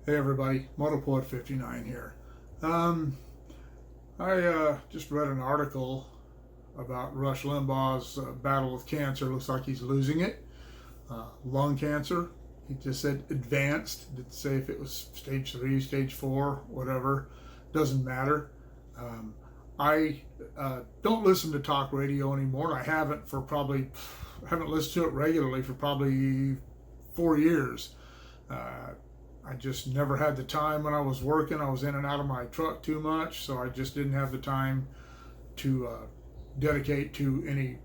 Hey everybody, Motorport 59 here. I just read an article about Rush Limbaugh's battle with cancer. Looks like he's losing it. Lung cancer. He just said advanced. Didn't say if it was stage 3, stage 4, whatever. Doesn't matter. I don't listen to talk radio anymore. I haven't listened to it regularly for probably 4 years. I just never had the time when I was working. I was in and out of my truck too much, so I just didn't have the time to dedicate to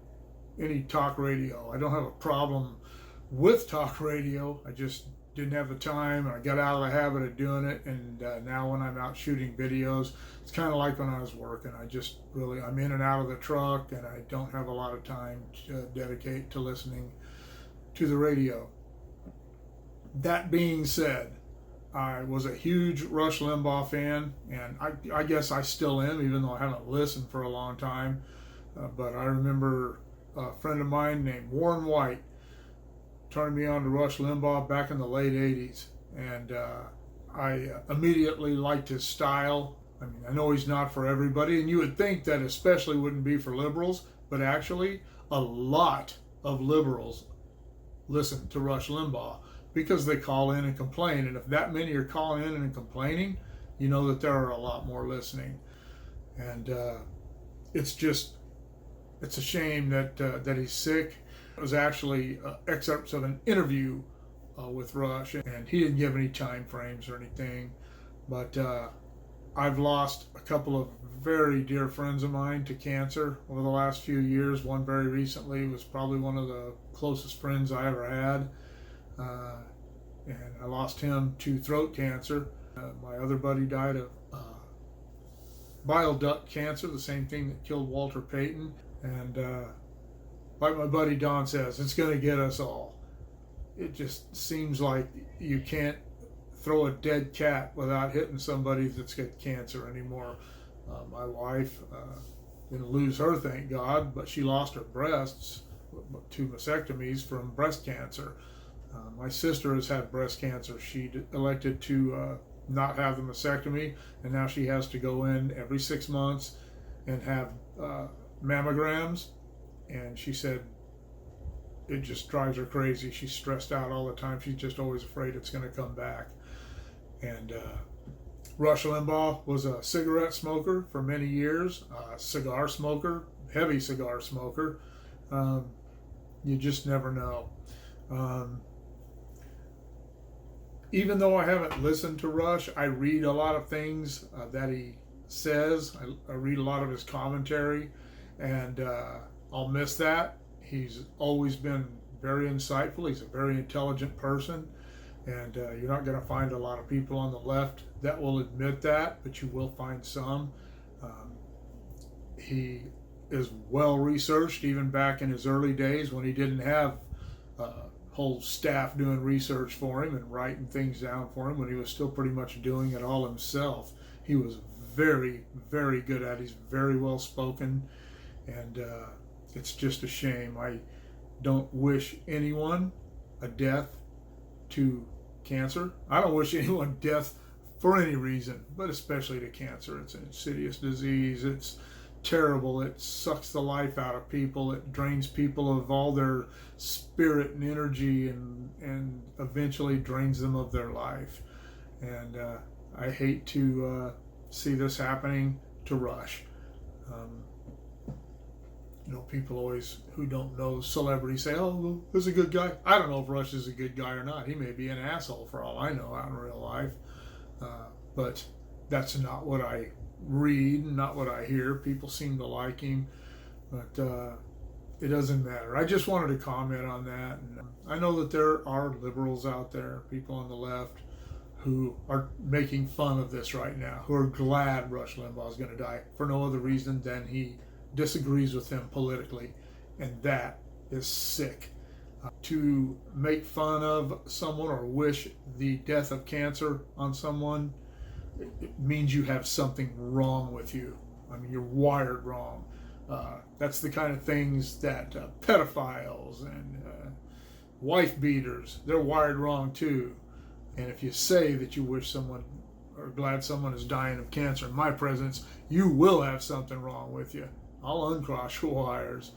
any talk radio. I don't have a problem with talk radio. I just didn't have the time, and I got out of the habit of doing it. And now when I'm out shooting videos, it's kind of like when I was working. I'm in and out of the truck, and I don't have a lot of time to dedicate to listening to the radio. That being said, I was a huge Rush Limbaugh fan, and I guess I still am, even though I haven't listened for a long time. But I remember a friend of mine named Warren White turning me on to Rush Limbaugh back in the late 80s. And I immediately liked his style. I mean, I know he's not for everybody, and you would think that especially wouldn't be for liberals, but actually a lot of liberals listen to Rush Limbaugh, because they call in and complain. And if that many are calling in and complaining, you know that there are a lot more listening. And it's a shame that he's sick. It was actually excerpts of an interview with Rush, and he didn't give any time frames or anything. But I've lost a couple of very dear friends of mine to cancer over the last few years. One very recently was probably one of the closest friends I ever had. And I lost him to throat cancer. My other buddy died of bile duct cancer, the same thing that killed Walter Payton. And like my buddy Don says, it's going to get us all. It just seems like you can't throw a dead cat without hitting somebody that's got cancer anymore. My wife didn't lose her, thank God, but she lost her breasts to mastectomies from breast cancer. My sister has had breast cancer. She elected to not have the mastectomy, and now she has to go in every 6 months and have mammograms. And she said it just drives her crazy. She's stressed out all the time. She's just always afraid it's going to come back. And Rush Limbaugh was a cigarette smoker for many years, cigar smoker, heavy cigar smoker. You just never know. Even though I haven't listened to Rush, I read a lot of things that he says. I read a lot of his commentary, and I'll miss that. He's always been very insightful. He's a very intelligent person, and you're not going to find a lot of people on the left that will admit that, but you will find some. He is well researched, even back in his early days when he didn't have whole staff doing research for him and writing things down for him, when he was still pretty much doing it all himself. He was very, very good at it. He's very well spoken, and it's just a shame. I don't wish anyone a death to cancer. I don't wish anyone death for any reason, but especially to cancer. It's an insidious disease. It's terrible. It sucks the life out of people. It drains people of all their spirit and energy, and eventually drains them of their life. And I hate to see this happening to Rush. People always, who don't know celebrities, say, oh, well, this is a good guy. I don't know if Rush is a good guy or not. He may be an asshole for all I know out in real life. But that's not what I read, not what I hear. People seem to like him, but it doesn't matter. I just wanted to comment on that. And I know that there are liberals out there, people on the left, who are making fun of this right now, who are glad Rush Limbaugh is going to die for no other reason than he disagrees with them politically, and that is sick. To make fun of someone or wish the death of cancer on someone, it means you have something wrong with you. I mean, you're wired wrong. That's the kind of things that pedophiles and wife beaters, they're wired wrong too. And if you say that you wish someone or glad someone is dying of cancer in my presence, you will have something wrong with you. I'll uncross your wires.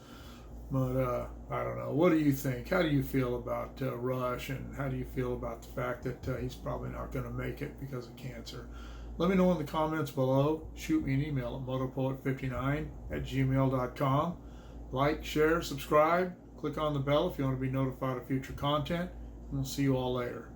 But I don't know. What do you think? How do you feel about Rush, and how do you feel about the fact that he's probably not going to make it because of cancer? Let me know in the comments below. Shoot me an email at motopoet59@gmail.com. Like, share, subscribe. Click on the bell if you want to be notified of future content. And we'll see you all later.